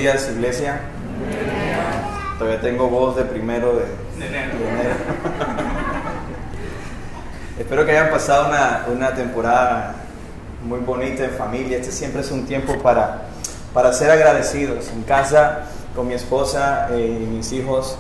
días, iglesia. Todavía tengo voz de primero de enero. Espero que hayan pasado una temporada muy bonita en familia. Este siempre es un tiempo para ser agradecidos. En casa, con mi esposa y mis hijos,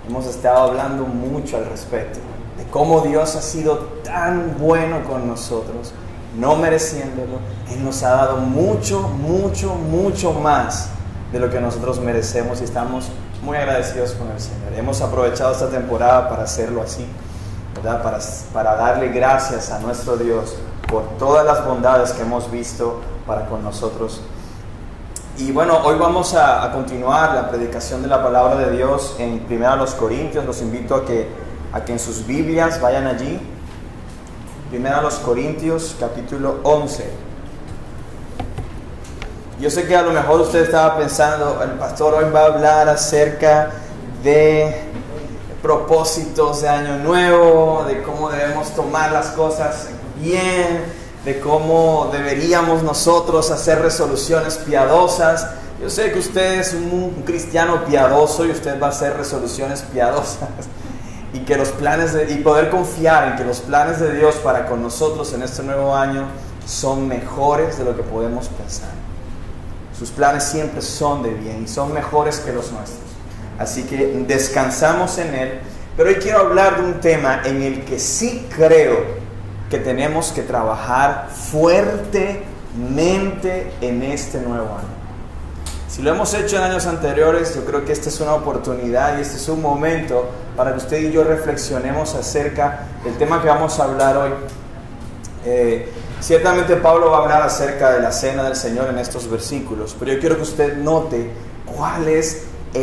hemos estado hablando mucho al respecto de cómo Dios ha sido tan bueno con nosotros, no mereciéndolo. Él nos ha dado mucho, mucho, mucho más de lo que nosotros merecemos y estamos muy agradecidos con el Señor. Hemos aprovechado esta temporada para hacerlo así, ¿verdad? Para darle gracias a nuestro Dios por todas las bondades que hemos visto para con nosotros. Y bueno, hoy vamos a continuar la predicación de la palabra de Dios en 1 Corintios. Los invito a que en sus Biblias vayan allí. 1 Corintios capítulo 11. Yo sé que a lo mejor usted estaba pensando, el pastor hoy va a hablar acerca de propósitos de año nuevo, de cómo debemos tomar las cosas bien, de cómo deberíamos nosotros hacer resoluciones piadosas. Yo sé que usted es un cristiano piadoso y usted va a hacer resoluciones piadosas y que los planes y poder confiar en que los planes de Dios para con nosotros en este nuevo año son mejores de lo que podemos pensar. Sus planes siempre son de bien y son mejores que los nuestros. Así que descansamos en Él. Pero hoy quiero hablar de un tema en el que sí creo que tenemos que trabajar fuertemente en este nuevo año. Si lo hemos hecho en años anteriores, yo creo que esta es una oportunidad y este es un momento para que usted y yo reflexionemos acerca del tema que vamos a hablar hoy. Ciertamente Pablo va a hablar acerca de la cena del Señor en estos versículos, pero yo quiero que usted note cuál es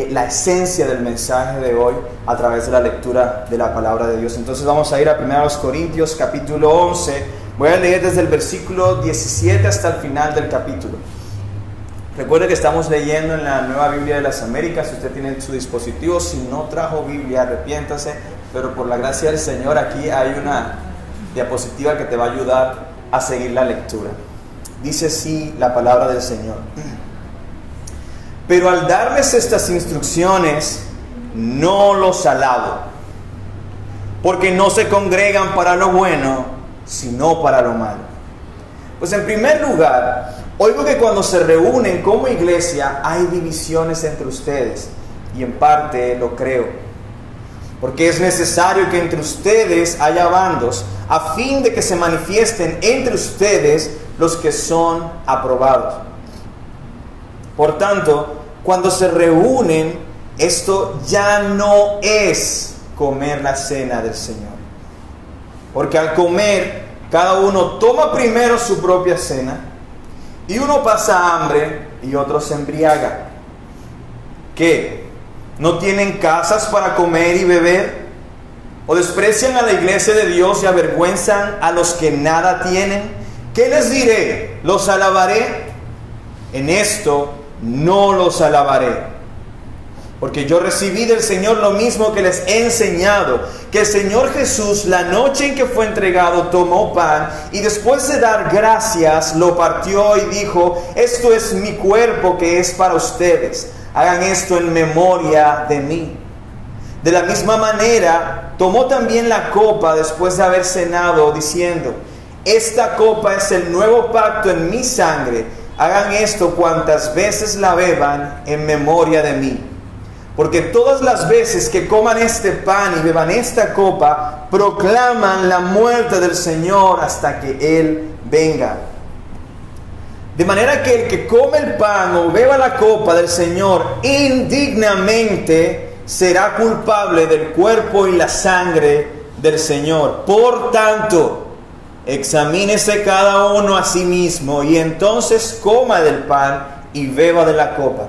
la esencia del mensaje de hoy a través de la lectura de la palabra de Dios. Entonces vamos a ir a 1 Corintios capítulo 11. Voy a leer desde el versículo 17 hasta el final del capítulo. Recuerde que estamos leyendo en la Nueva Biblia de las Américas. Si usted tiene su dispositivo, si no trajo Biblia, arrepiéntase, pero por la gracia del Señor aquí hay una diapositiva que te va a ayudar a seguir la lectura. Dice así la palabra del Señor: pero al darles estas instrucciones no los alabo, porque no se congregan para lo bueno, sino para lo malo. Pues en primer lugar, oigo que cuando se reúnen como iglesia hay divisiones entre ustedes, y en parte lo creo, porque es necesario que entre ustedes haya bandos, a fin de que se manifiesten entre ustedes los que son aprobados. Por tanto, cuando se reúnen, esto ya no es comer la cena del Señor. Porque al comer, cada uno toma primero su propia cena, y uno pasa hambre y otro se embriaga. ¿Qué? ¿No tienen casas para comer y beber? ¿O desprecian a la iglesia de Dios y avergüenzan a los que nada tienen? ¿Qué les diré? ¿Los alabaré? En esto no los alabaré. Porque yo recibí del Señor lo mismo que les he enseñado, que el Señor Jesús, la noche en que fue entregado, tomó pan y después de dar gracias, lo partió y dijo: esto es mi cuerpo que es para ustedes. Hagan esto en memoria de mí. De la misma manera, tomó también la copa después de haber cenado, diciendo: esta copa es el nuevo pacto en mi sangre. Hagan esto cuantas veces la beban en memoria de mí. Porque todas las veces que coman este pan y beban esta copa, proclaman la muerte del Señor hasta que Él venga. De manera que el que come el pan o beba la copa del Señor indignamente será culpable del cuerpo y la sangre del Señor. Por tanto, examínese cada uno a sí mismo y entonces coma del pan y beba de la copa.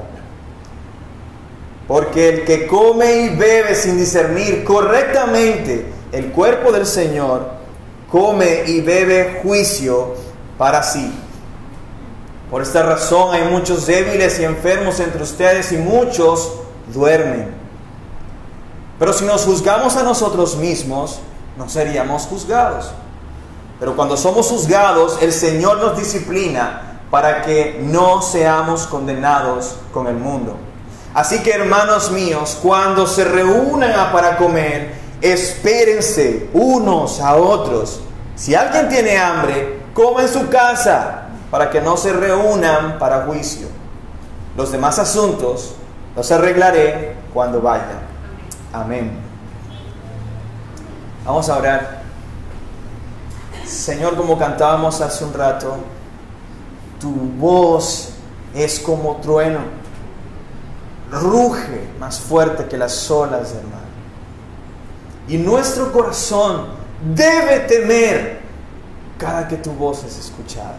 Porque el que come y bebe sin discernir correctamente el cuerpo del Señor, come y bebe juicio para sí. Por esta razón hay muchos débiles y enfermos entre ustedes y muchos duermen. Pero si nos juzgamos a nosotros mismos, no seríamos juzgados. Pero cuando somos juzgados, el Señor nos disciplina para que no seamos condenados con el mundo. Así que, hermanos míos, cuando se reúnan para comer, espérense unos a otros. Si alguien tiene hambre, coma en su casa, para que no se reúnan para juicio. Los demás asuntos los arreglaré cuando vaya. Amén. Vamos a orar. Señor, como cantábamos hace un rato, tu voz es como trueno, ruge más fuerte que las olas del mar. Y nuestro corazón debe temer cada que tu voz es escuchada.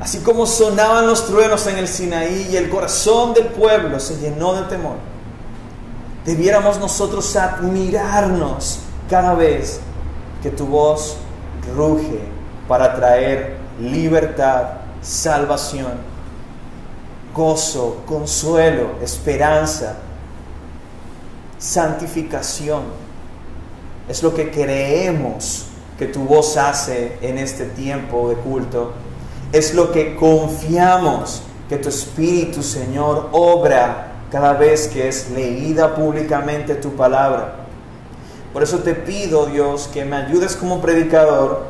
Así como sonaban los truenos en el Sinaí y el corazón del pueblo se llenó de temor, debiéramos nosotros admirarnos cada vez que tu voz ruge para traer libertad, salvación, gozo, consuelo, esperanza, santificación. Es lo que creemos que tu voz hace en este tiempo de culto. Es lo que confiamos que tu Espíritu, Señor, obra cada vez que es leída públicamente tu palabra. Por eso te pido, Dios, que me ayudes como predicador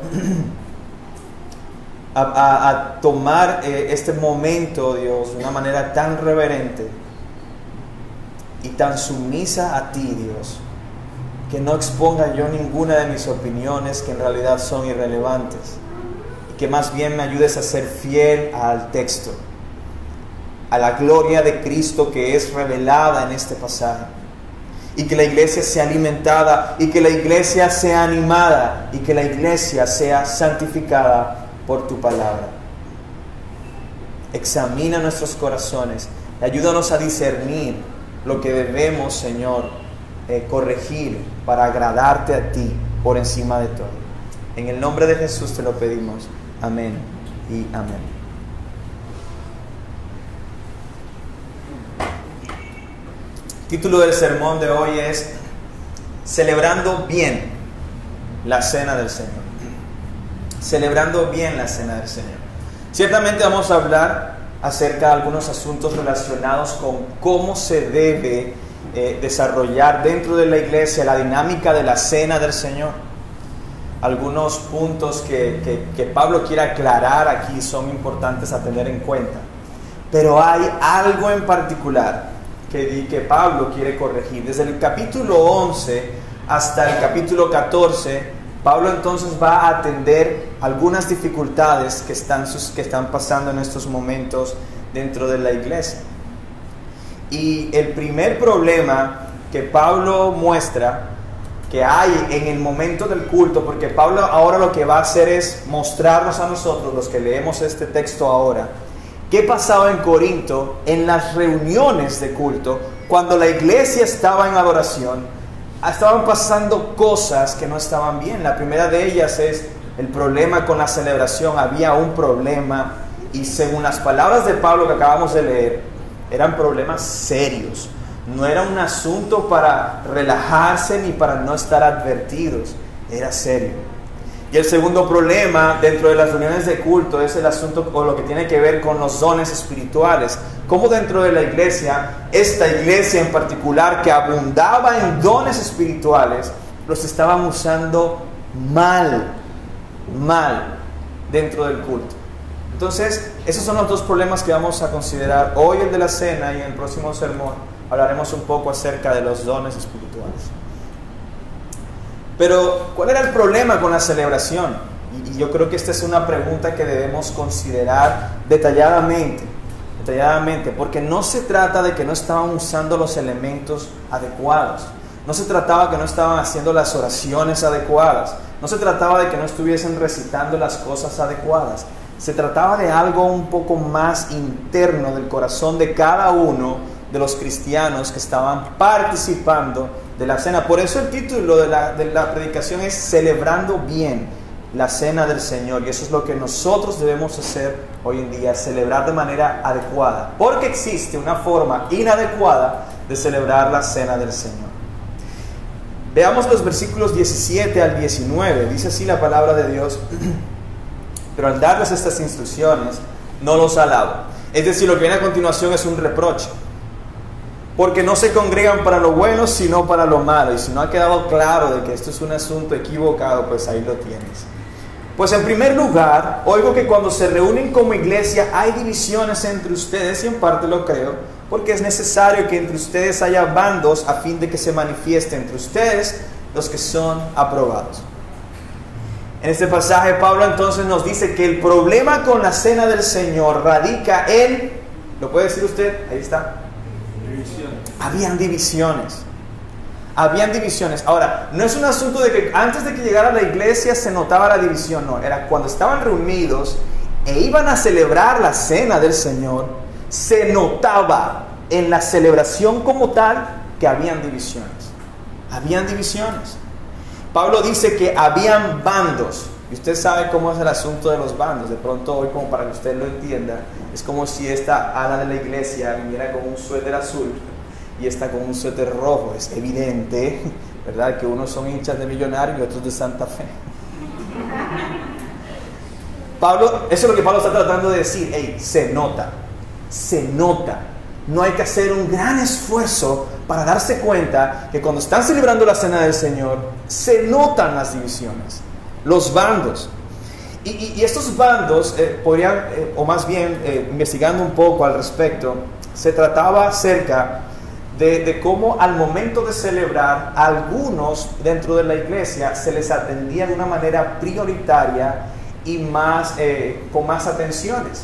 a tomar este momento, Dios, de una manera tan reverente y tan sumisa a ti, Dios, que no exponga yo ninguna de mis opiniones que en realidad son irrelevantes, y que más bien me ayudes a ser fiel al texto, a la gloria de Cristo que es revelada en este pasaje, y que la iglesia sea alimentada, y que la iglesia sea animada, y que la iglesia sea santificada por tu palabra. Examina nuestros corazones, ayúdanos a discernir lo que debemos, Señor, corregir para agradarte a ti por encima de todo. En el nombre de Jesús te lo pedimos. Amén y amén. El título del sermón de hoy es Celebrando bien la Cena del Señor. Celebrando bien la Cena del Señor. Ciertamente vamos a hablar acerca de algunos asuntos relacionados con cómo se debe desarrollar dentro de la iglesia la dinámica de la Cena del Señor. Algunos puntos que Pablo quiere aclarar aquí son importantes a tener en cuenta. Pero hay algo en particular que Pablo quiere corregir. Desde el capítulo 11 hasta el capítulo 14, Pablo entonces va a atender algunas dificultades que están pasando en estos momentos dentro de la iglesia. Y el primer problema que Pablo muestra que hay en el momento del culto, porque Pablo ahora lo que va a hacer es mostrarnos a nosotros, los que leemos este texto ahora, qué pasaba en Corinto en las reuniones de culto, cuando la iglesia estaba en adoración. Estaban pasando cosas que no estaban bien. La primera de ellas es el problema con la celebración. Había un problema, y según las palabras de Pablo que acabamos de leer, eran problemas serios. No era un asunto para relajarse ni para no estar advertidos. Era serio. Y el segundo problema dentro de las reuniones de culto es el asunto o lo que tiene que ver con los dones espirituales. Como dentro de la iglesia, esta iglesia en particular que abundaba en dones espirituales, los estaban usando mal dentro del culto. Entonces, esos son los dos problemas que vamos a considerar hoy, el de la cena, y en el próximo sermón hablaremos un poco acerca de los dones espirituales. Pero, ¿cuál era el problema con la celebración? Y yo creo que esta es una pregunta que debemos considerar detalladamente, porque no se trata de que no estaban usando los elementos adecuados, no se trataba que no estaban haciendo las oraciones adecuadas, no se trataba de que no estuviesen recitando las cosas adecuadas, se trataba de algo un poco más interno del corazón de cada uno de los cristianos que estaban participando de la cena. Por eso el título de la predicación es Celebrando bien la Cena del Señor, y eso es lo que nosotros debemos hacer hoy en día, celebrar de manera adecuada, porque existe una forma inadecuada de celebrar la Cena del Señor. Veamos los versículos 17 al 19, dice así la palabra de Dios. pero al darles estas instrucciones, no los alabo. Es decir, lo que viene a continuación es un reproche. Porque no se congregan para lo bueno, sino para lo malo. Y si no ha quedado claro de que esto es un asunto equivocado, pues ahí lo tienes. Pues en primer lugar, oigo que cuando se reúnen como iglesia hay divisiones entre ustedes, y en parte lo creo, porque es necesario que entre ustedes haya bandos a fin de que se manifieste entre ustedes los que son aprobados. En este pasaje Pablo entonces nos dice que el problema con la cena del Señor radica en, ¿lo puede decir usted? Ahí está. Habían divisiones. Habían divisiones. Ahora, no es un asunto de que antes de que llegara a la iglesia se notaba la división, no. Era cuando estaban reunidos e iban a celebrar la cena del Señor, se notaba en la celebración como tal que habían divisiones. Habían divisiones. Pablo dice que habían bandos. Y usted sabe cómo es el asunto de los bandos. De pronto hoy, como para que usted lo entienda, es como si esta ala de la iglesia viniera con un suéter azul y esta con un suéter rojo. Es evidente, ¿verdad?, que unos son hinchas de Millonarios y otros de Santa Fe. Pablo, eso es lo que Pablo está tratando de decir. Hey, se nota. No hay que hacer un gran esfuerzo para darse cuenta que cuando están celebrando la cena del Señor, se notan las divisiones, los bandos. Y estos bandos podrían, o más bien investigando un poco al respecto, se trataba acerca de cómo al momento de celebrar, a algunos dentro de la iglesia se les atendía de una manera prioritaria y con más atenciones,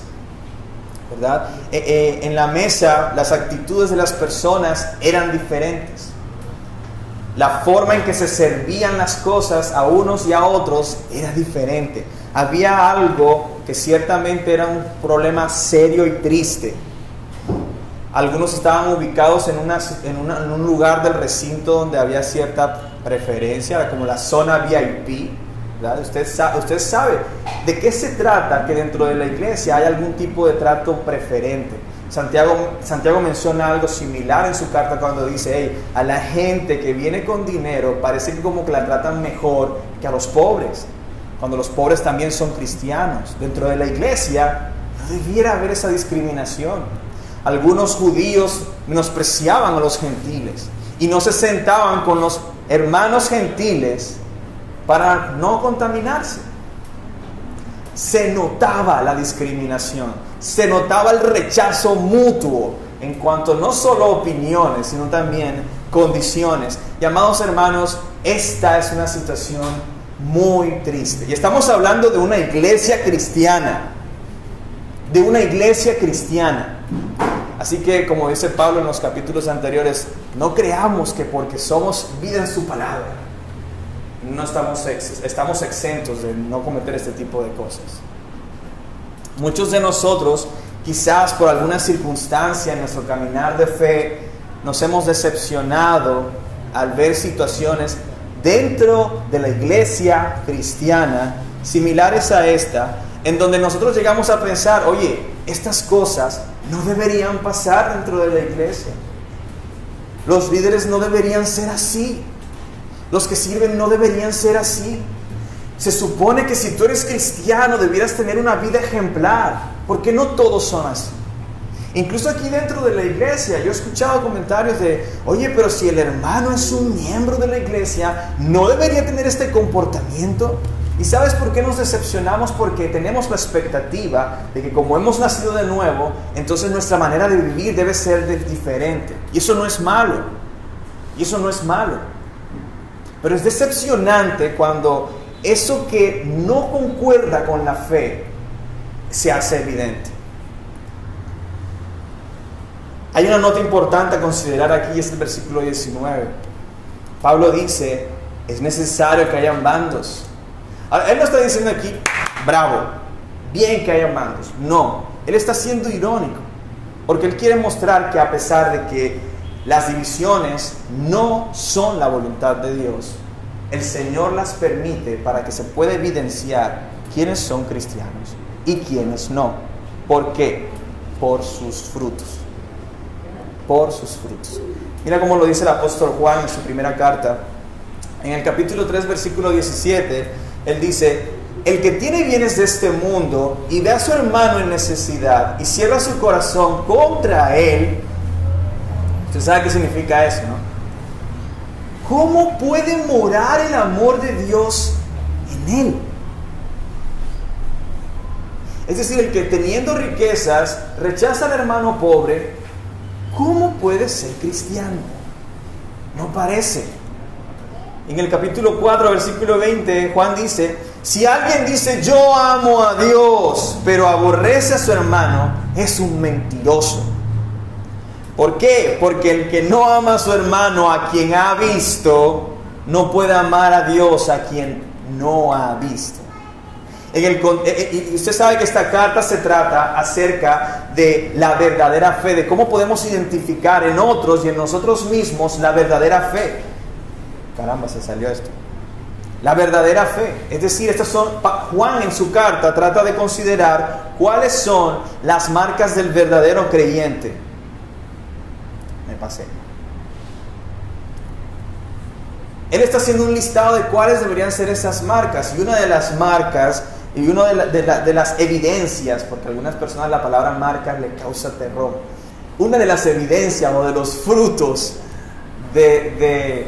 ¿verdad? En la mesa las actitudes de las personas eran diferentes. La forma en que se servían las cosas a unos y a otros era diferente. Había algo que ciertamente era un problema serio y triste. Algunos estaban ubicados en un lugar del recinto donde había cierta preferencia, como la zona VIP, ¿verdad? Usted sabe de qué se trata, que dentro de la iglesia hay algún tipo de trato preferente. Santiago menciona algo similar en su carta cuando dice, hey, a la gente que viene con dinero parece que como que la tratan mejor que a los pobres, cuando los pobres también son cristianos. Dentro de la iglesia no debiera haber esa discriminación. Algunos judíos menospreciaban a los gentiles y no se sentaban con los hermanos gentiles para no contaminarse. Se notaba la discriminación, se notaba el rechazo mutuo en cuanto no solo opiniones, sino también condiciones. Y amados hermanos, esta es una situación muy triste. Y estamos hablando de una iglesia cristiana, Así que, como dice Pablo en los capítulos anteriores, no creamos que porque somos vida en su palabra, no estamos exentos de no cometer este tipo de cosas. Muchos de nosotros, quizás por alguna circunstancia en nuestro caminar de fe, nos hemos decepcionado al ver situaciones dentro de la iglesia cristiana similares a esta, en donde nosotros llegamos a pensar, oye, estas cosas no deberían pasar dentro de la iglesia. Los líderes no deberían ser así. Los que sirven no deberían ser así. Se supone que si tú eres cristiano debieras tener una vida ejemplar, porque no todos son así. Incluso aquí dentro de la iglesia yo he escuchado comentarios de, oye, pero si el hermano es un miembro de la iglesia, ¿no debería tener este comportamiento? ¿Y sabes por qué nos decepcionamos? Porque tenemos la expectativa de que como hemos nacido de nuevo, entonces nuestra manera de vivir debe ser diferente. Y eso no es malo. Pero es decepcionante cuando eso que no concuerda con la fe se hace evidente. Hay una nota importante a considerar aquí, es el versículo 19. Pablo dice, es necesario que hayan bandos. Ahora, él no está diciendo aquí, bravo, bien que hayan bandos. No, él está siendo irónico, porque él quiere mostrar que a pesar de que las divisiones no son la voluntad de Dios, el Señor las permite para que se pueda evidenciar quiénes son cristianos y quiénes no. ¿Por qué? Por sus frutos. Por sus frutos. Mira cómo lo dice el apóstol Juan en su primera carta. En el capítulo 3, versículo 17, él dice, el que tiene bienes de este mundo y ve a su hermano en necesidad y cierra su corazón contra él, usted sabe qué significa eso, ¿no? ¿Cómo puede morar el amor de Dios en él? Es decir, el que teniendo riquezas rechaza al hermano pobre, ¿cómo puede ser cristiano? No parece. En el capítulo 4, versículo 20, Juan dice: si alguien dice yo amo a Dios, pero aborrece a su hermano, es un mentiroso. ¿Por qué? Porque el que no ama a su hermano, a quien ha visto, no puede amar a Dios, a quien no ha visto. Y usted sabe que esta carta se trata acerca de la verdadera fe, de cómo podemos identificar en otros y en nosotros mismos la verdadera fe. Caramba, se salió esto. La verdadera fe. Es decir, Juan en su carta trata de considerar cuáles son las marcas del verdadero creyente. Me pasé. Él está haciendo un listado de cuáles deberían ser esas marcas. Y una de las marcas, y una de las evidencias, porque a algunas personas la palabra marca le causa terror. Una de las evidencias o de los frutos de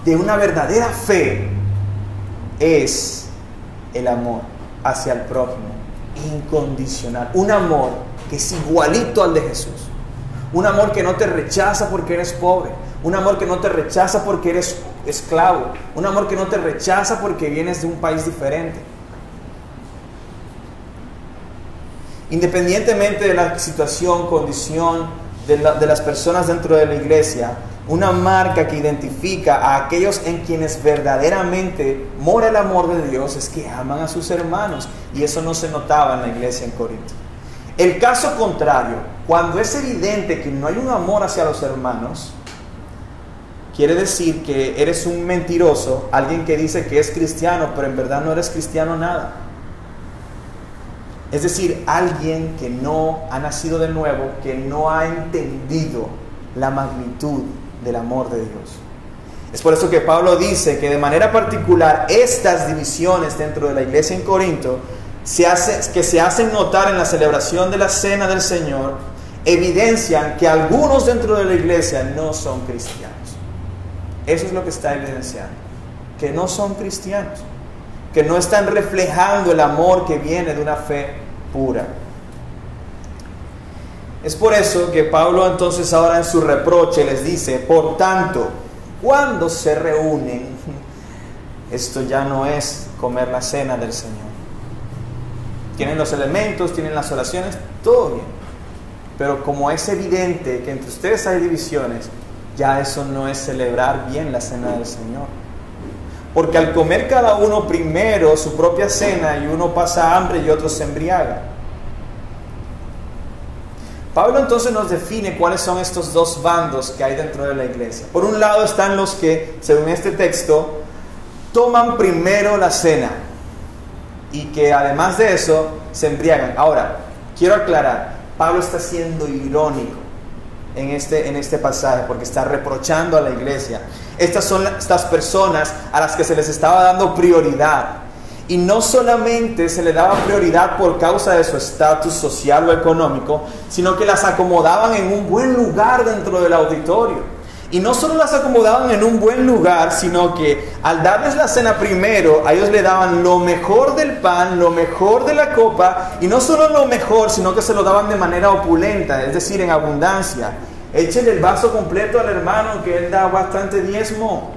una verdadera fe es el amor hacia el prójimo, incondicional. Un amor que es igualito al de Jesús. Un amor que no te rechaza porque eres pobre. Un amor que no te rechaza porque eres esclavo. Un amor que no te rechaza porque vienes de un país diferente. Independientemente de la situación, condición de las personas dentro de la iglesia, una marca que identifica a aquellos en quienes verdaderamente mora el amor de Dios es que aman a sus hermanos. Y eso no se notaba en la iglesia en Corinto. El caso contrario, cuando es evidente que no hay un amor hacia los hermanos, quiere decir que eres un mentiroso, alguien que dice que es cristiano, pero en verdad no eres cristiano nada. Es decir, alguien que no ha nacido de nuevo, que no ha entendido la magnitud del amor de Dios. Es por eso que Pablo dice que de manera particular estas divisiones dentro de la iglesia en Corinto que se hacen notar en la celebración de la cena del Señor evidencian que algunos dentro de la iglesia no son cristianos. Eso es lo que está evidenciando, que no son cristianos, que no están reflejando el amor que viene de una fe pura. Es por eso que Pablo entonces ahora en su reproche les dice: por tanto, cuando se reúnen, esto ya no es comer la cena del Señor. Tienen los elementos, tienen las oraciones, todo bien. Pero como es evidente que entre ustedes hay divisiones, ya eso no es celebrar bien la cena del Señor. Porque al comer cada uno primero su propia cena, y uno pasa hambre y otro se embriaga. Pablo entonces nos define cuáles son estos dos bandos que hay dentro de la iglesia. Por un lado están los que, según este texto, toman primero la cena y que además de eso se embriagan. Ahora, quiero aclarar, Pablo está siendo irónico en este pasaje porque está reprochando a la iglesia. Estas son estas personas a las que se les estaba dando prioridad. Y no solamente se le daba prioridad por causa de su estatus social o económico, sino que las acomodaban en un buen lugar dentro del auditorio. Y no solo las acomodaban en un buen lugar, sino que al darles la cena primero, a ellos le daban lo mejor del pan, lo mejor de la copa, y no solo lo mejor, sino que se lo daban de manera opulenta, es decir, en abundancia. Échele el vaso completo al hermano, que él da bastante diezmo.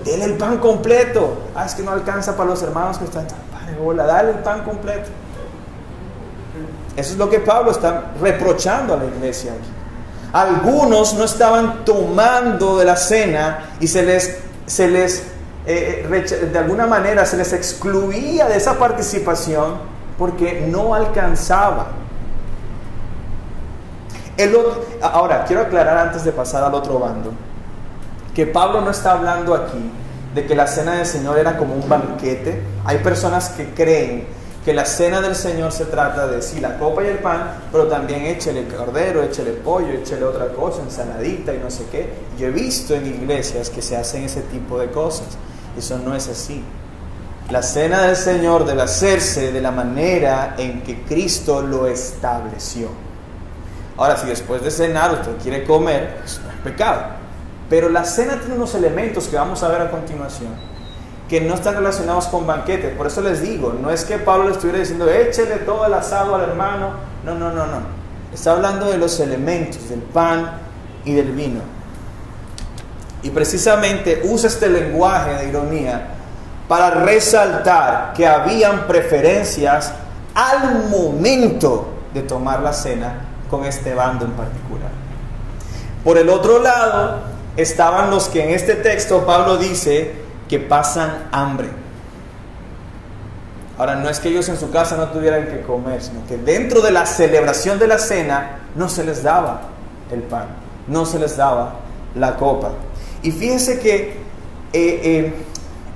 Dele el pan completo. Es que no alcanza para los hermanos que están. Dale el pan completo. Eso es lo que Pablo está reprochando a la iglesia aquí. Algunos no estaban tomando de la cena y de alguna manera se les excluía de esa participación porque no alcanzaba. Ahora, quiero aclarar antes de pasar al otro bando, que Pablo no está hablando aquí de que la cena del Señor era como un banquete. Hay personas que creen que la cena del Señor se trata de sí, la copa y el pan, pero también échele cordero, échele pollo, échele otra cosa, ensaladita y no sé qué. Yo he visto en iglesias que se hacen ese tipo de cosas. Eso no es así. La cena del Señor debe hacerse de la manera en que Cristo lo estableció. Ahora, si después de cenar usted quiere comer, eso no es pecado. Pero la cena tiene unos elementos que vamos a ver a continuación, que no están relacionados con banquetes. Por eso les digo, no es que Pablo le estuviera diciendo, échele todo el asado al hermano. No. Está hablando de los elementos, del pan y del vino. Y precisamente usa este lenguaje de ironía para resaltar que habían preferencias al momento de tomar la cena con este bando en particular. Por el otro lado, estaban los que en este texto Pablo dice que pasan hambre. Ahora, no es que ellos en su casa no tuvieran que comer, sino que dentro de la celebración de la cena no se les daba el pan, no se les daba la copa. Y fíjense que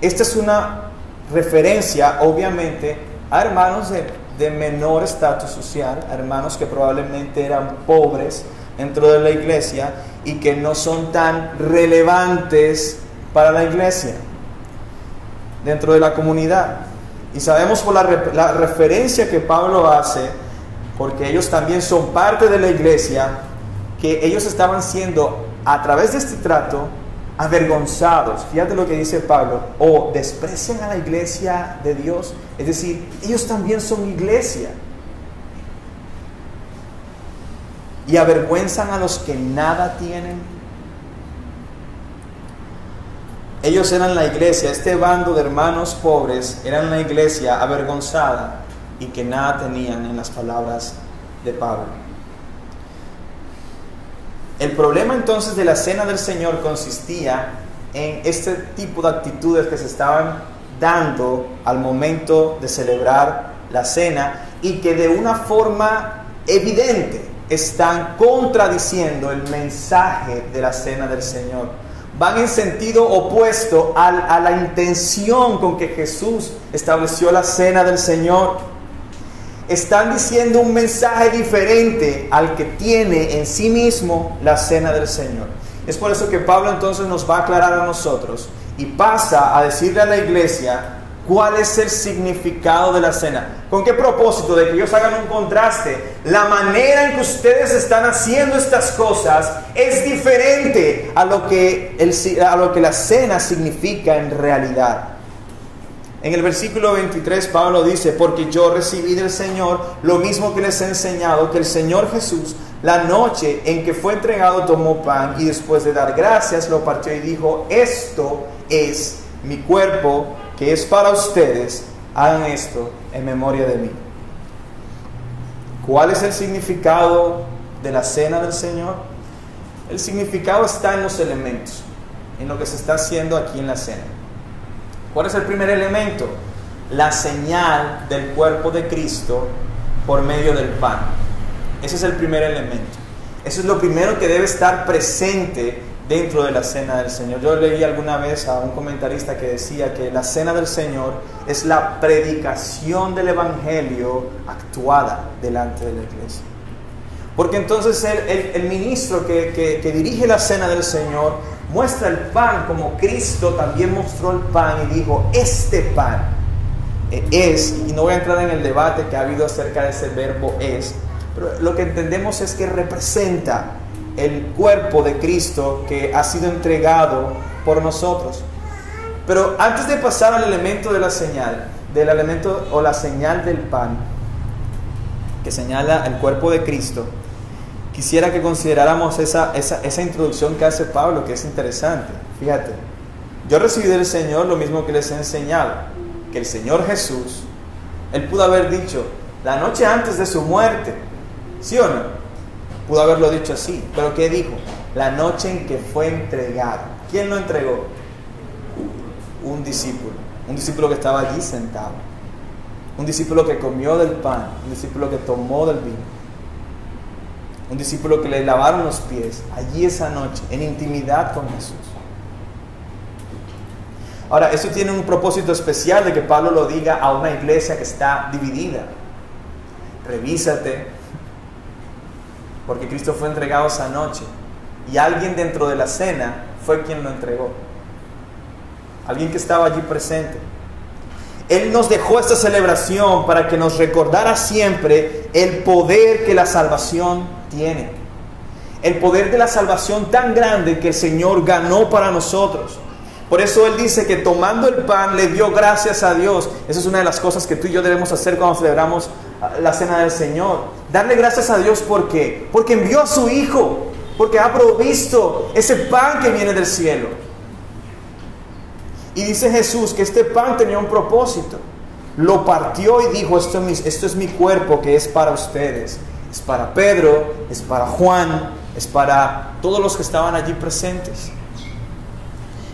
esta es una referencia, obviamente, a hermanos de menor estatus social, a hermanos que probablemente eran pobres dentro de la iglesia y que no son tan relevantes para la iglesia, dentro de la comunidad. Y sabemos por la referencia que Pablo hace, porque ellos también son parte de la iglesia, que ellos estaban siendo, a través de este trato, avergonzados. Fíjate lo que dice Pablo: o desprecian a la iglesia de Dios. Es decir, ellos también son iglesia. Y avergüenzan a los que nada tienen. Ellos eran la iglesia, este bando de hermanos pobres eran la iglesia avergonzada y que nada tenían, en las palabras de Pablo. El problema entonces de la cena del Señor consistía en este tipo de actitudes que se estaban dando al momento de celebrar la cena y que de una forma evidente están contradiciendo el mensaje de la cena del Señor. Van en sentido opuesto a la intención con que Jesús estableció la cena del Señor. Están diciendo un mensaje diferente al que tiene en sí mismo la cena del Señor. Es por eso que Pablo entonces nos va a aclarar a nosotros y pasa a decirle a la iglesia cuál es el significado de la cena. ¿Con qué propósito? De que ellos hagan un contraste. La manera en que ustedes están haciendo estas cosas es diferente a lo que la cena significa en realidad. En el versículo 23 Pablo dice: porque yo recibí del Señor lo mismo que les he enseñado, que el Señor Jesús, la noche en que fue entregado, tomó pan y después de dar gracias lo partió y dijo: esto es mi cuerpo, que es para ustedes, hagan esto en memoria de mí. ¿Cuál es el significado de la cena del Señor? El significado está en los elementos, en lo que se está haciendo aquí en la cena. ¿Cuál es el primer elemento? La señal del cuerpo de Cristo por medio del pan. Ese es el primer elemento. Eso es lo primero que debe estar presente dentro de la cena del Señor. Yo leí alguna vez a un comentarista que decía que la cena del Señor es la predicación del Evangelio actuada delante de la iglesia. Porque entonces el ministro que dirige la cena del Señor muestra el pan como Cristo también mostró el pan y dijo: este pan es, y no voy a entrar en el debate que ha habido acerca de ese verbo es, pero lo que entendemos es que representa el cuerpo de Cristo que ha sido entregado por nosotros. Pero antes de pasar al elemento de la señal, del elemento o la señal del pan, que señala el cuerpo de Cristo, quisiera que consideráramos esa introducción que hace Pablo, que es interesante. Fíjate: yo recibí del Señor lo mismo que les he enseñado, que el Señor Jesús, Él pudo haber dicho la noche antes de su muerte, ¿sí o no? Pudo haberlo dicho así, pero ¿qué dijo? La noche en que fue entregado. ¿Quién lo entregó? Un discípulo que estaba allí sentado, un discípulo que comió del pan, un discípulo que tomó del vino, un discípulo que le lavaron los pies allí esa noche, en intimidad con Jesús. Ahora, eso tiene un propósito especial de que Pablo lo diga a una iglesia que está dividida. Revísate, porque Cristo fue entregado esa noche y alguien dentro de la cena fue quien lo entregó. Alguien que estaba allí presente. Él nos dejó esta celebración para que nos recordara siempre el poder que la salvación tiene. El poder de la salvación tan grande que el Señor ganó para nosotros. Por eso Él dice que tomando el pan le dio gracias a Dios. Esa es una de las cosas que tú y yo debemos hacer cuando celebramos la cena del Señor. Darle gracias a Dios, ¿por qué? Porque envió a su Hijo, porque ha provisto ese pan que viene del cielo. Y dice Jesús que este pan tenía un propósito. Lo partió y dijo, esto es mi cuerpo que es para ustedes. Es para Pedro, es para Juan, es para todos los que estaban allí presentes.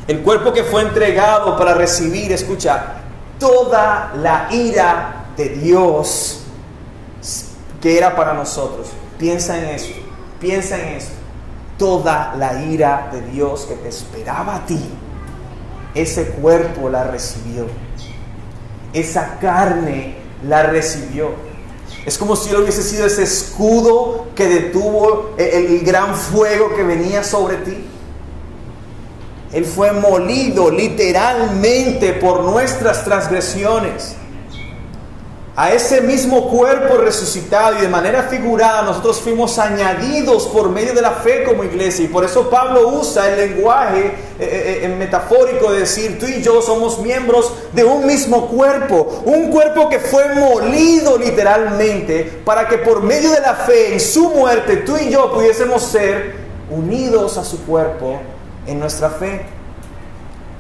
El cuerpo que fue entregado para recibir, escucha, toda la ira de Dios que era para nosotros. Piensa en esto, piensa en esto. Toda la ira de Dios que te esperaba a ti, ese cuerpo la recibió. Esa carne la recibió. Es como si él hubiese sido ese escudo que detuvo el gran fuego que venía sobre ti. Él fue molido literalmente por nuestras transgresiones. A ese mismo cuerpo resucitado y de manera figurada nosotros fuimos añadidos por medio de la fe como iglesia. Y por eso Pablo usa el lenguaje metafórico de decir, tú y yo somos miembros de un mismo cuerpo. Un cuerpo que fue molido literalmente para que por medio de la fe en su muerte tú y yo pudiésemos ser unidos a su cuerpo en nuestra fe.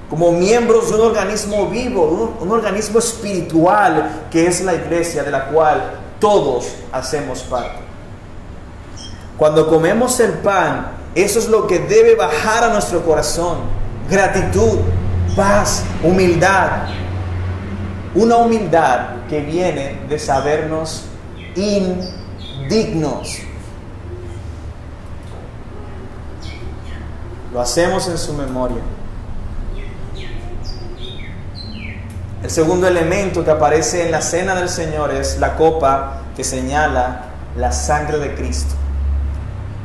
Como miembros de un organismo vivo, un organismo espiritual que es la iglesia, de la cual todos hacemos parte. Cuando comemos el pan, eso es lo que debe bajar a nuestro corazón: gratitud, paz, humildad. Una humildad que viene de sabernos indignos. Lo hacemos en su memoria. El segundo elemento que aparece en la cena del Señor es la copa que señala la sangre de Cristo.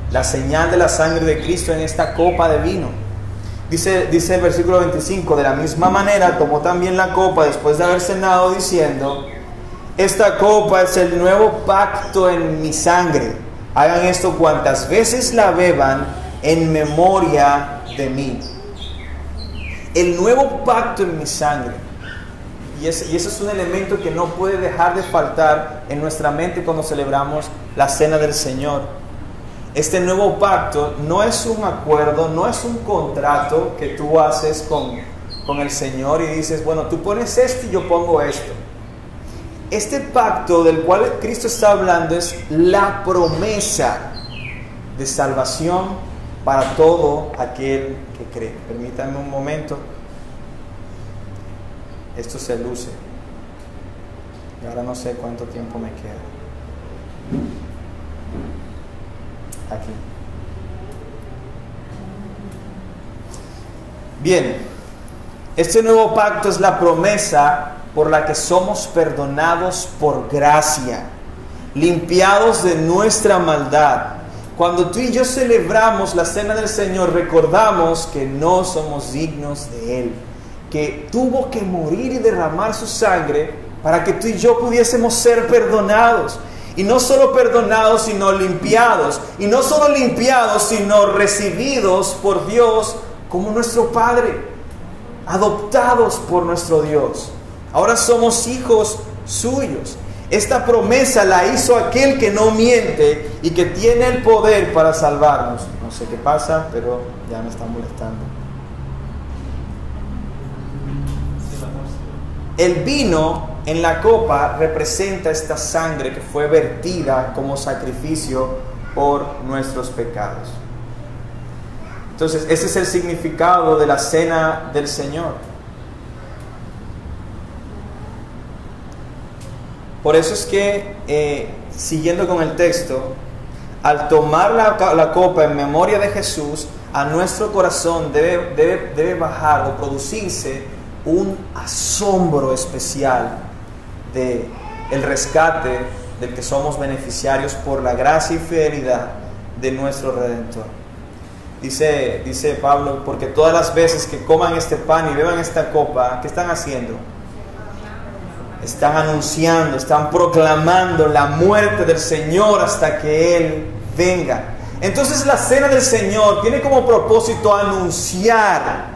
La señal de la sangre de Cristo en esta copa de vino. Dice el versículo 25, de la misma manera tomó también la copa después de haber cenado diciendo, esta copa es el nuevo pacto en mi sangre. Hagan esto cuantas veces la beban en memoria de mí. El nuevo pacto en mi sangre. Y ese es un elemento que no puede dejar de faltar en nuestra mente cuando celebramos la cena del Señor. Este nuevo pacto no es un acuerdo, no es un contrato que tú haces con el Señor y dices, bueno, tú pones esto y yo pongo esto. Este pacto del cual Cristo está hablando es la promesa de salvación para todo aquel que cree. Permítanme un momento. Esto se luce. Y ahora no sé cuánto tiempo me queda. Aquí. Bien. Este nuevo pacto es la promesa por la que somos perdonados por gracia, limpiados de nuestra maldad. Cuando tú y yo celebramos la cena del Señor, recordamos que no somos dignos de Él, que tuvo que morir y derramar su sangre para que tú y yo pudiésemos ser perdonados. Y no solo perdonados, sino limpiados. Y no solo limpiados, sino recibidos por Dios como nuestro Padre. Adoptados por nuestro Dios. Ahora somos hijos suyos. Esta promesa la hizo aquel que no miente y que tiene el poder para salvarnos. No sé qué pasa, pero ya me está molestando. El vino en la copa representa esta sangre que fue vertida como sacrificio por nuestros pecados. Entonces, ese es el significado de la cena del Señor. Por eso es que, siguiendo con el texto, al tomar la copa en memoria de Jesús, a nuestro corazón debe bajar o producirse un asombro especial de el rescate del que somos beneficiarios por la gracia y fidelidad de nuestro Redentor. Dice Pablo, porque todas las veces que coman este pan y beban esta copa, ¿qué están haciendo? están anunciando, están proclamando la muerte del Señor hasta que Él venga. Entonces la cena del Señor tiene como propósito anunciar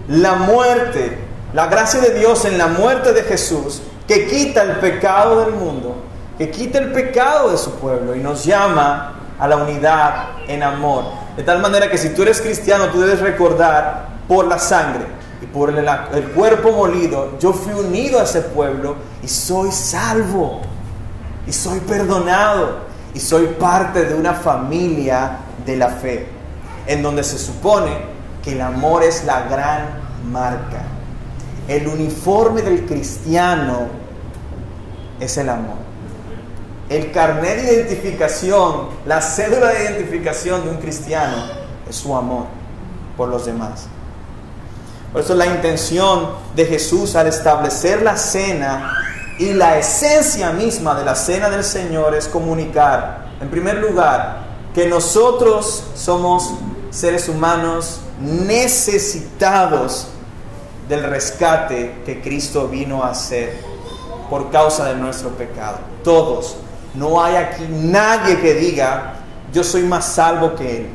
la muerte, la gracia de Dios en la muerte de Jesús, que quita el pecado del mundo, que quita el pecado de su pueblo y nos llama a la unidad en amor. De tal manera que si tú eres cristiano, tú debes recordar, por la sangre y por el cuerpo molido, yo fui unido a ese pueblo y soy salvo, y soy perdonado, y soy parte de una familia de la fe, en donde se supone que el amor es la gran marca. El uniforme del cristiano es el amor. El carnet de identificación, la cédula de identificación de un cristiano es su amor por los demás. Por eso la intención de Jesús al establecer la cena y la esencia misma de la cena del Señor es comunicar, en primer lugar, que nosotros somos seres humanos necesitados del rescate que Cristo vino a hacer por causa de nuestro pecado. Todos. No hay aquí nadie que diga, yo soy más salvo que él,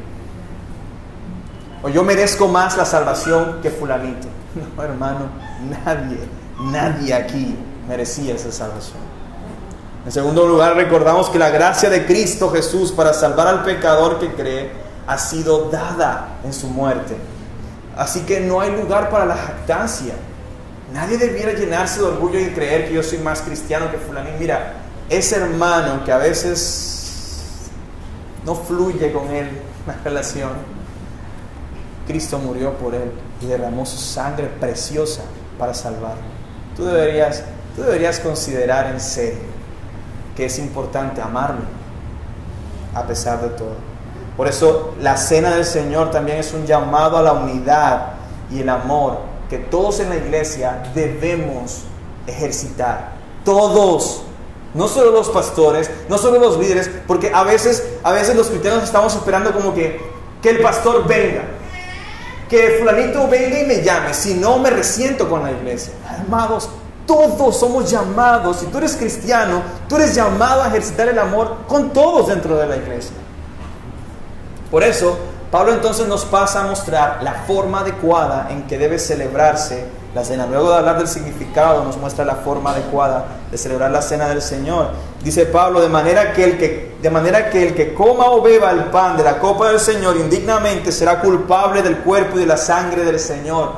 o yo merezco más la salvación que fulanito. No, hermano, nadie aquí merecía esa salvación. En segundo lugar, recordamos que la gracia de Cristo Jesús para salvar al pecador que cree ha sido dada en su muerte. Así que no hay lugar para la jactancia. Nadie debiera llenarse de orgullo y creer que yo soy más cristiano que fulanito. Mira, ese hermano que a veces no fluye con él la relación, Cristo murió por él y derramó su sangre preciosa para salvarlo. Tú deberías considerar en serio que es importante amarlo a pesar de todo. Por eso la cena del Señor también es un llamado a la unidad y el amor que todos en la iglesia debemos ejercitar. Todos, no solo los pastores, no solo los líderes, porque a veces los cristianos estamos esperando como que el pastor venga, que fulanito venga y me llame, si no me resiento con la iglesia. Amados, todos somos llamados. Si tú eres cristiano, tú eres llamado a ejercitar el amor con todos dentro de la iglesia. Por eso, Pablo entonces nos pasa a mostrar la forma adecuada en que debe celebrarse la cena. Luego de hablar del significado, nos muestra la forma adecuada de celebrar la cena del Señor. Dice Pablo, de manera que el que coma o beba el pan de la copa del Señor indignamente será culpable del cuerpo y de la sangre del Señor.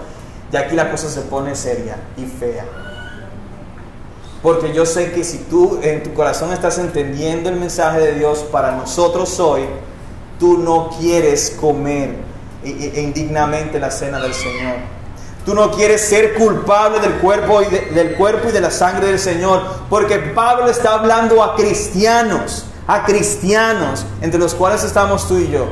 Y aquí la cosa se pone seria y fea. Porque yo sé que si tú en tu corazón estás entendiendo el mensaje de Dios para nosotros hoy, tú no quieres comer indignamente la cena del Señor. Tú no quieres ser culpable del cuerpo y de la sangre del Señor. Porque Pablo está hablando a cristianos, entre los cuales estamos tú y yo.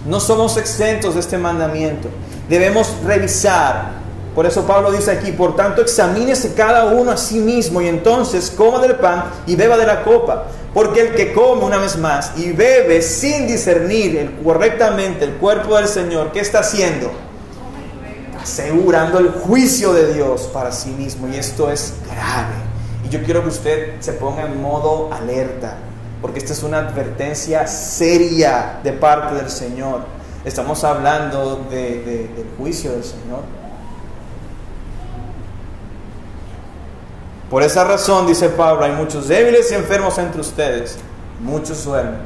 No somos exentos de este mandamiento. Debemos revisar. Por eso Pablo dice aquí, por tanto examínese cada uno a sí mismo y entonces coma del pan y beba de la copa. Porque el que come, una vez más, y bebe sin discernir correctamente el cuerpo del Señor, ¿qué está haciendo? Asegurando el juicio de Dios para sí mismo. Y esto es grave. Y yo quiero que usted se ponga en modo alerta, porque esta es una advertencia seria de parte del Señor. Estamos hablando del juicio del Señor. Por esa razón, dice Pablo, hay muchos débiles y enfermos entre ustedes, muchos duermen.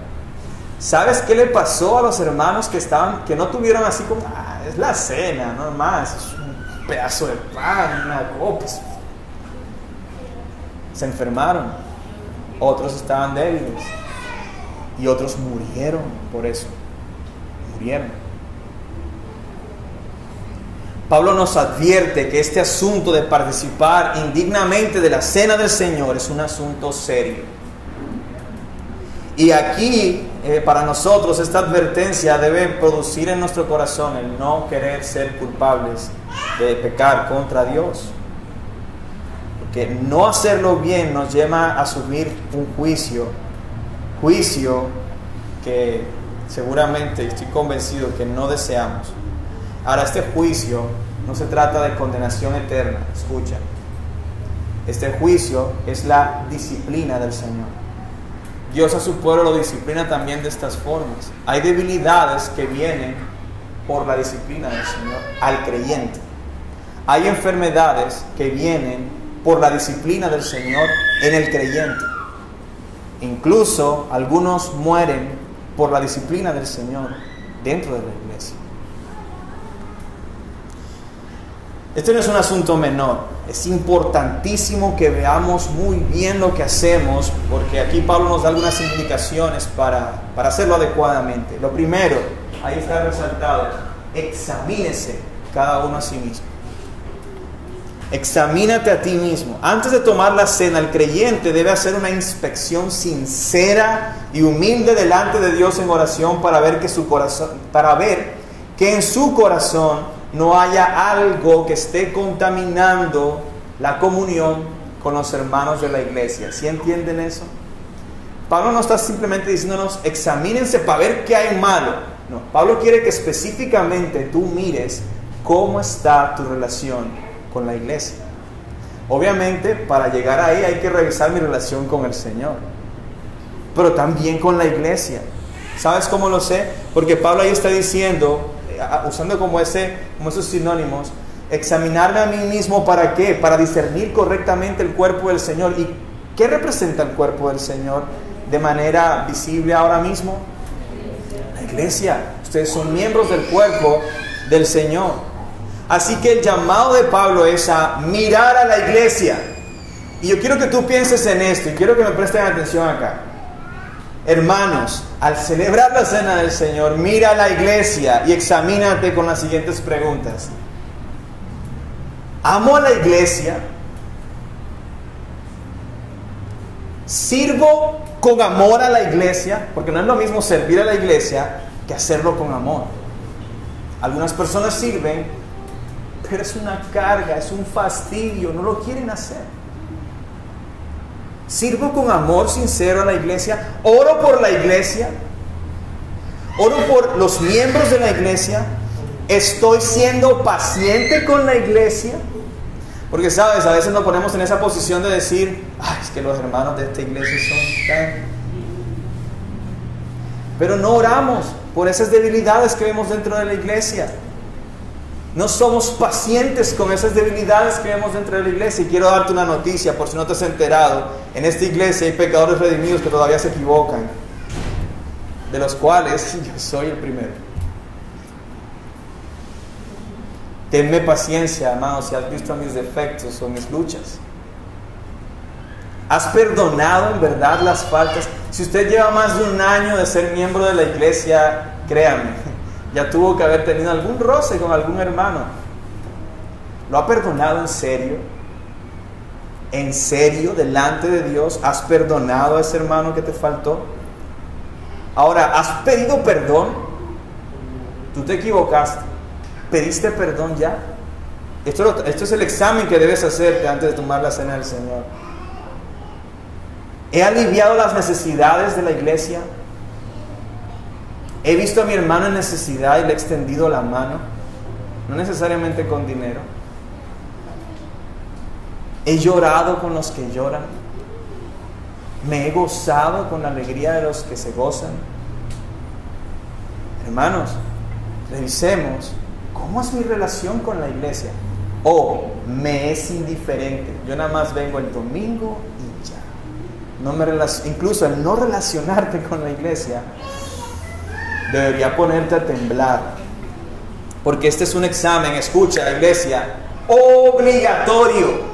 ¿Sabes qué le pasó a los hermanos que no tuvieron así como, es la cena, no más, es un pedazo de pan, una copa? Se enfermaron, otros estaban débiles y otros murieron por eso, murieron. Pablo nos advierte que este asunto de participar indignamente de la cena del Señor es un asunto serio. Y aquí, para nosotros, esta advertencia debe producir en nuestro corazón el no querer ser culpables de pecar contra Dios. Porque no hacerlo bien nos lleva a asumir un juicio que seguramente, estoy convencido que no deseamos. Ahora, este juicio no se trata de condenación eterna, escucha. Este juicio es la disciplina del Señor. Dios a su pueblo lo disciplina también de estas formas. Hay debilidades que vienen por la disciplina del Señor al creyente. Hay enfermedades que vienen por la disciplina del Señor en el creyente. Incluso algunos mueren por la disciplina del Señor dentro de la iglesia. Este no es un asunto menor. Es importantísimo que veamos muy bien lo que hacemos, porque aquí Pablo nos da algunas indicaciones para hacerlo adecuadamente. Lo primero, ahí está resaltado: examínese cada uno a sí mismo. Examínate a ti mismo. Antes de tomar la cena, el creyente debe hacer una inspección sincera y humilde delante de Dios en oración para ver que en su corazón no haya algo que esté contaminando la comunión con los hermanos de la iglesia. ¿Sí entienden eso? Pablo no está simplemente diciéndonos examínense para ver qué hay malo. No, Pablo quiere que específicamente tú mires cómo está tu relación con la iglesia. Obviamente, para llegar ahí hay que revisar mi relación con el Señor, pero también con la iglesia. ¿Sabes cómo lo sé? Porque Pablo ahí está diciendo, usando como esos sinónimos, examinarme a mí mismo. ¿Para qué? Para discernir correctamente el cuerpo del Señor. ¿Y qué representa el cuerpo del Señor de manera visible ahora mismo? La iglesia. Ustedes son miembros del cuerpo del Señor. Así que el llamado de Pablo es a mirar a la iglesia. Y yo quiero que tú pienses en esto y quiero que me presten atención acá. Hermanos, al celebrar la cena del Señor, mira a la iglesia y examínate con las siguientes preguntas. ¿Amo a la iglesia? ¿Sirvo con amor a la iglesia? Porque no es lo mismo servir a la iglesia que hacerlo con amor. Algunas personas sirven, pero es una carga, es un fastidio, no lo quieren hacer. ¿Sirvo con amor sincero a la iglesia? ¿Oro por la iglesia? ¿Oro por los miembros de la iglesia? ¿Estoy siendo paciente con la iglesia? Porque, ¿sabes? A veces nos ponemos en esa posición de decir, es que los hermanos de esta iglesia son tan... Pero no oramos por esas debilidades que vemos dentro de la iglesia. No somos pacientes con esas debilidades que vemos dentro de la iglesia. Y quiero darte una noticia, por si no te has enterado. En esta iglesia hay pecadores redimidos que todavía se equivocan, de los cuales yo soy el primero. Tenme paciencia, amados, si has visto mis defectos o mis luchas. ¿Has perdonado en verdad las faltas? Si usted lleva más de un año de ser miembro de la iglesia, créame, ya tuvo que haber tenido algún roce con algún hermano. ¿Lo ha perdonado en serio? ¿En serio, delante de Dios, has perdonado a ese hermano que te faltó? Ahora, ¿has pedido perdón? Tú te equivocaste. ¿Pediste perdón ya? Esto es el examen que debes hacerte antes de tomar la cena del Señor. ¿He aliviado las necesidades de la iglesia? ¿He visto a mi hermano en necesidad y le he extendido la mano? No necesariamente con dinero. ¿He llorado con los que lloran? ¿Me he gozado con la alegría de los que se gozan? Hermanos, revisemos cómo es mi relación con la iglesia. ¿O me es indiferente? Yo nada más vengo el domingo y ya. Incluso el no relacionarte con la iglesia debería ponerte a temblar, porque este es un examen, escucha, iglesia, obligatorio.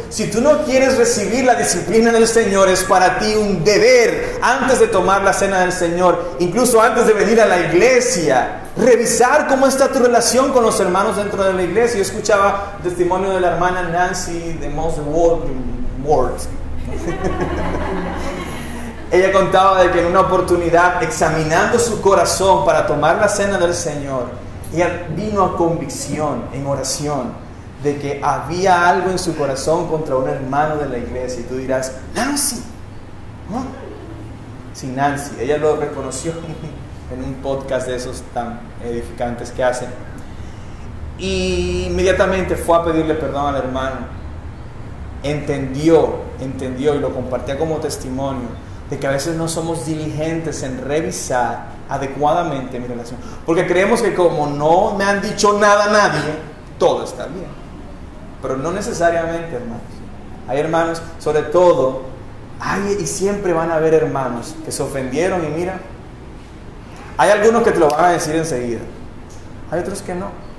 Si tú no quieres recibir la disciplina del Señor, es para ti un deber, antes de tomar la cena del Señor, incluso antes de venir a la iglesia, revisar cómo está tu relación con los hermanos dentro de la iglesia. Yo escuchaba el testimonio de la hermana Nancy de Most Word. Ella contaba de que en una oportunidad, examinando su corazón para tomar la cena del Señor, ella vino a convicción en oración de que había algo en su corazón contra un hermano de la iglesia. Y tú dirás, Nancy, ¿no? Sí, Nancy. Ella lo reconoció en un podcast de esos tan edificantes que hacen. y inmediatamente fue a pedirle perdón al hermano. Entendió y lo compartía como testimonio de que a veces no somos diligentes en revisar adecuadamente mi relación, porque creemos que como no me han dicho nada a nadie, todo está bien, pero no necesariamente, hermanos. Hay hermanos, sobre todo, y siempre van a haber hermanos que se ofendieron y mira, hay algunos que te lo van a decir enseguida, hay otros que no.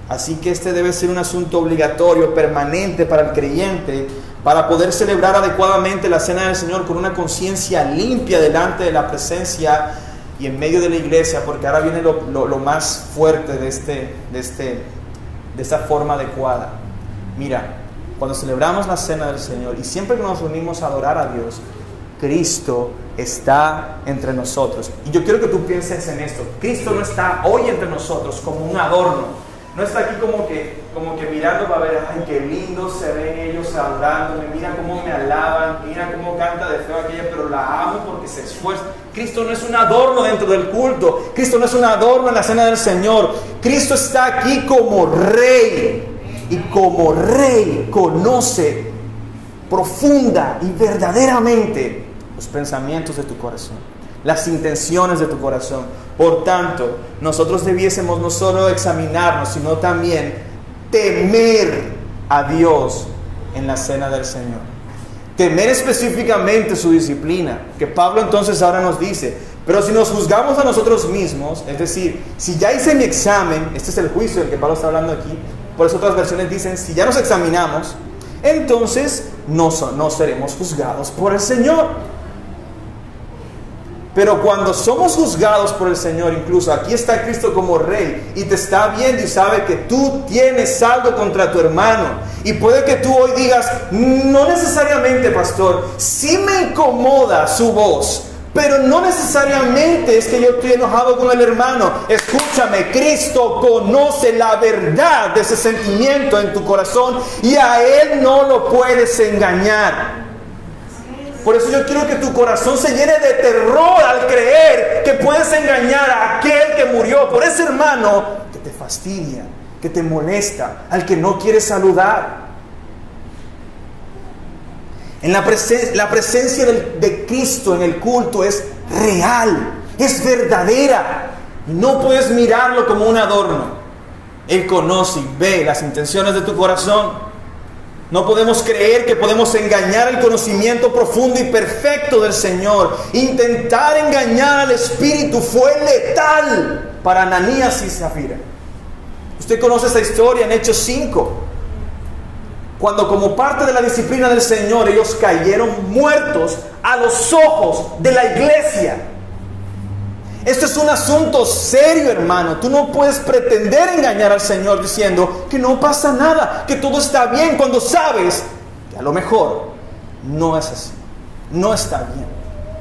Así que este debe ser un asunto obligatorio, permanente para el creyente, para poder celebrar adecuadamente la cena del Señor con una conciencia limpia delante de la presencia y en medio de la iglesia, porque ahora viene lo más fuerte de esta forma adecuada. Mira, cuando celebramos la cena del Señor y siempre que nos reunimos a adorar a Dios, Cristo está entre nosotros. Y yo quiero que tú pienses en esto. Cristo no está hoy entre nosotros como un adorno. No está aquí como que mirando para ver, ay, qué lindo se ven ellos adorándome, mira cómo me alaban, mira cómo canta de feo aquella, pero la amo porque se esfuerza. Cristo no es un adorno dentro del culto. Cristo no es un adorno en la cena del Señor. Cristo está aquí como Rey. Y como Rey conoce profunda y verdaderamente los pensamientos de tu corazón, las intenciones de tu corazón. Por tanto, nosotros debiésemos no solo examinarnos, sino también temer a Dios en la cena del Señor. Temer específicamente su disciplina, que Pablo entonces ahora nos dice, pero si nos juzgamos a nosotros mismos, es decir, si ya hice mi examen, este es el juicio del que Pablo está hablando aquí, por eso otras versiones dicen, si ya nos examinamos, entonces no seremos juzgados por el Señor. Pero cuando somos juzgados por el Señor, incluso aquí está Cristo como Rey y te está viendo y sabe que tú tienes algo contra tu hermano, y puede que tú hoy digas, no necesariamente, pastor, sí me incomoda su voz, pero no necesariamente es que yo estoy enojado con el hermano. Escúchame, Cristo conoce la verdad de ese sentimiento en tu corazón y a Él no lo puedes engañar. Por eso yo quiero que tu corazón se llene de terror al creer que puedes engañar a aquel que murió, por ese hermano que te fastidia, que te molesta, al que no quieres saludar. La presencia de Cristo en el culto es real, es verdadera. No puedes mirarlo como un adorno. Él conoce y ve las intenciones de tu corazón. No podemos creer que podemos engañar el conocimiento profundo y perfecto del Señor. Intentar engañar al Espíritu fue letal para Ananías y Zafira. Usted conoce esta historia en Hechos 5. Cuando como parte de la disciplina del Señor ellos cayeron muertos a los ojos de la iglesia. Esto es un asunto serio, hermano. Tú no puedes pretender engañar al Señor diciendo que no pasa nada, que todo está bien, cuando sabes que a lo mejor no es así. No está bien.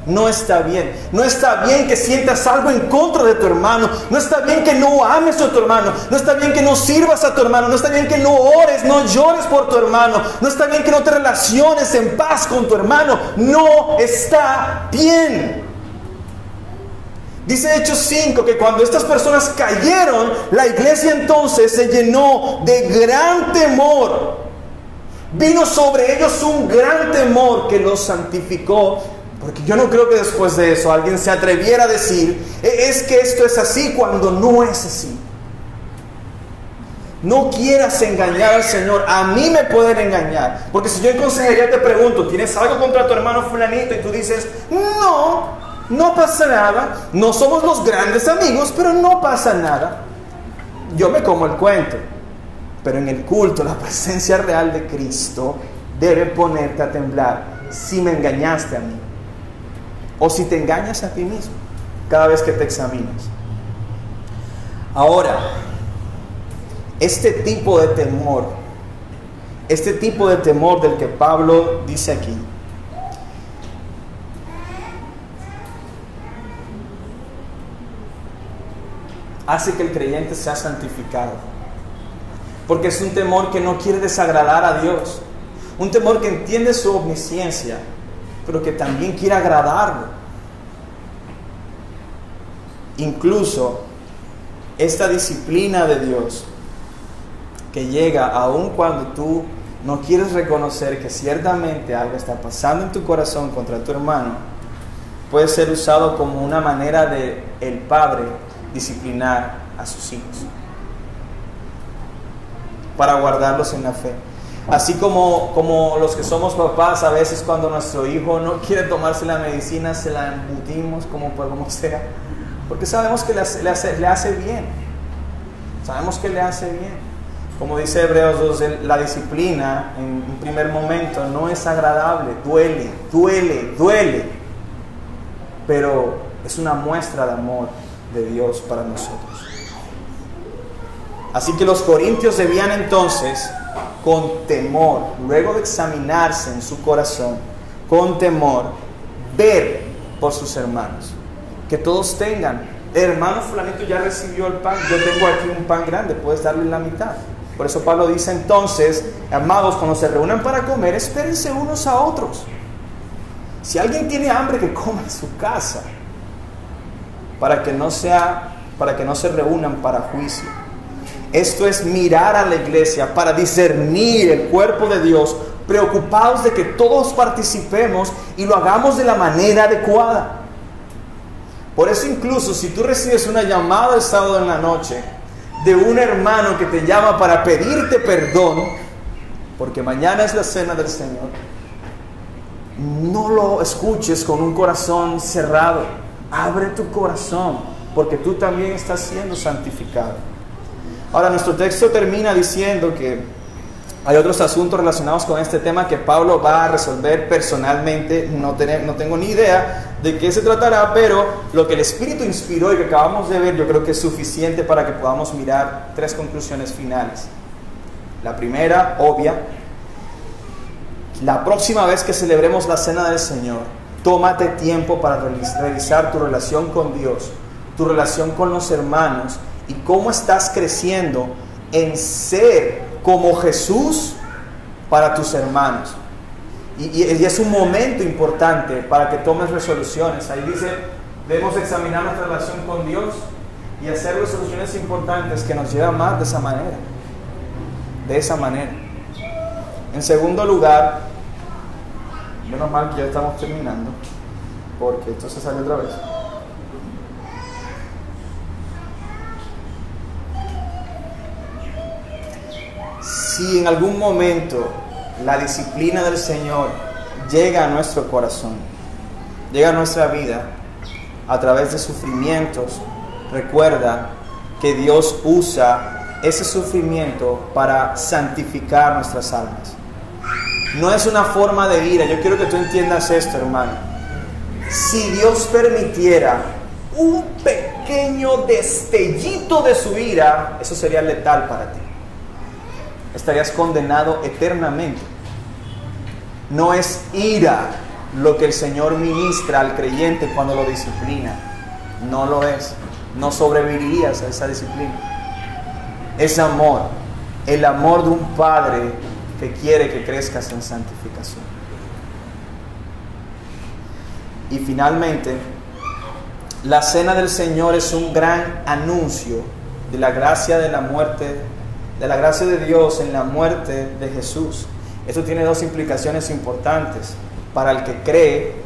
No está bien. No está bien que sientas algo en contra de tu hermano. No está bien que no ames a tu hermano. No está bien que no sirvas a tu hermano. No está bien que no ores, no llores por tu hermano. No está bien que no te relaciones en paz con tu hermano. No está bien. Dice Hechos 5 que cuando estas personas cayeron, la iglesia entonces se llenó de gran temor. Vino sobre ellos un gran temor que los santificó. Porque yo no creo que después de eso alguien se atreviera a decir, es que esto es así, cuando no es así. No quieras engañar al Señor. A mí me pueden engañar. Porque si yo en consejería te pregunto, ¿tienes algo contra tu hermano fulanito? Y tú dices, no pasa nada. No somos los grandes amigos, pero no pasa nada. Yo me como el cuento. Pero en el culto, la presencia real de Cristo debe ponerte a temblar si me engañaste a mí. O si te engañas a ti mismo cada vez que te examinas. Ahora, este tipo de temor del que Pablo dice aquí, hace que el creyente sea santificado. Porque es un temor que no quiere desagradar a Dios. Un temor que entiende su omnisciencia, pero que también quiere agradarlo. Incluso esta disciplina de Dios que llega aun cuando tú no quieres reconocer que ciertamente algo está pasando en tu corazón contra tu hermano, puede ser usado como una manera de el padre disciplinar a sus hijos para guardarlos en la fe. Así como los que somos papás, a veces cuando nuestro hijo no quiere tomarse la medicina, se la embutimos como sea, porque sabemos que le hace bien. Sabemos que le hace bien. Como dice Hebreos 2, la disciplina en un primer momento no es agradable, duele, pero es una muestra de amor de Dios para nosotros. Así que los corintios debían entonces, con temor, luego de examinarse en su corazón, con temor, ver por sus hermanos, que todos tengan. Hermano fulanito ya recibió el pan, yo tengo aquí un pan grande, puedes darle la mitad. Por eso Pablo dice entonces, amados, cuando se reúnan para comer, espérense unos a otros. Si alguien tiene hambre, que coma en su casa, para que no se reúnan para juicio. Esto es mirar a la iglesia para discernir el cuerpo de Dios, preocupados de que todos participemos y lo hagamos de la manera adecuada. Por eso incluso si tú recibes una llamada el sábado en la noche de un hermano que te llama para pedirte perdón, porque mañana es la cena del Señor, no lo escuches con un corazón cerrado. Abre tu corazón, porque tú también estás siendo santificado. Ahora, nuestro texto termina diciendo que hay otros asuntos relacionados con este tema que Pablo va a resolver personalmente. No tengo ni idea de qué se tratará, pero lo que el Espíritu inspiró y que acabamos de ver, yo creo que es suficiente para que podamos mirar 3 conclusiones finales. La primera, obvia: la próxima vez que celebremos la Cena del Señor, tómate tiempo para revisar tu relación con Dios, tu relación con los hermanos, y cómo estás creciendo en ser como Jesús para tus hermanos. Y es un momento importante para que tomes resoluciones. Ahí dice, debemos examinar nuestra relación con Dios y hacer resoluciones importantes que nos lleven a amar de esa manera. De esa manera. En segundo lugar, menos mal que ya estamos terminando, porque esto se sale otra vez. Si en algún momento la disciplina del Señor llega a nuestro corazón, llega a nuestra vida a través de sufrimientos, recuerda que Dios usa ese sufrimiento para santificar nuestras almas. No es una forma de ira. Yo quiero que tú entiendas esto, hermano. Si Dios permitiera un pequeño destellito de su ira, eso sería letal para ti. Estarías condenado eternamente. No es ira lo que el Señor ministra al creyente cuando lo disciplina. No lo es. No sobrevivirías a esa disciplina. Es amor. El amor de un padre que quiere que crezcas en santificación. Y finalmente, la cena del Señor es un gran anuncio de la gracia de la muerte, de la gracia de Dios en la muerte de Jesús. Esto tiene 2 implicaciones importantes. Para el que cree,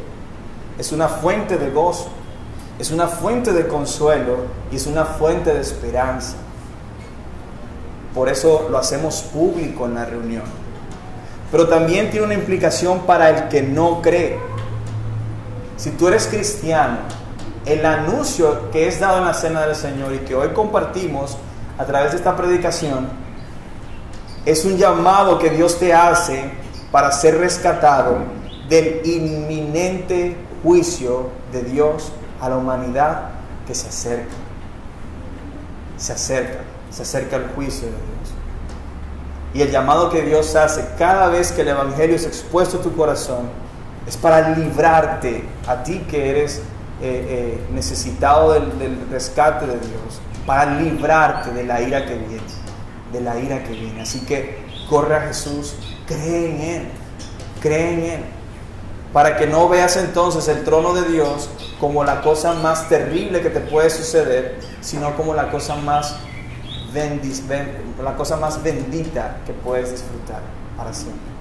es una fuente de gozo, es una fuente de consuelo y es una fuente de esperanza. Por eso lo hacemos público en la reunión. Pero también tiene una implicación para el que no cree. Si tú eres cristiano, el anuncio que es dado en la cena del Señor y que hoy compartimos a través de esta predicación es un llamado que Dios te hace para ser rescatado del inminente juicio de Dios a la humanidad que se acerca. Se acerca el juicio de Dios. Y el llamado que Dios hace cada vez que el Evangelio es expuesto a tu corazón es para librarte, a ti que eres necesitado del rescate de Dios, para librarte de la ira que viene, Así que corre a Jesús, cree en Él, para que no veas entonces el trono de Dios como la cosa más terrible que te puede suceder, sino como la cosa más bendita que puedes disfrutar para siempre.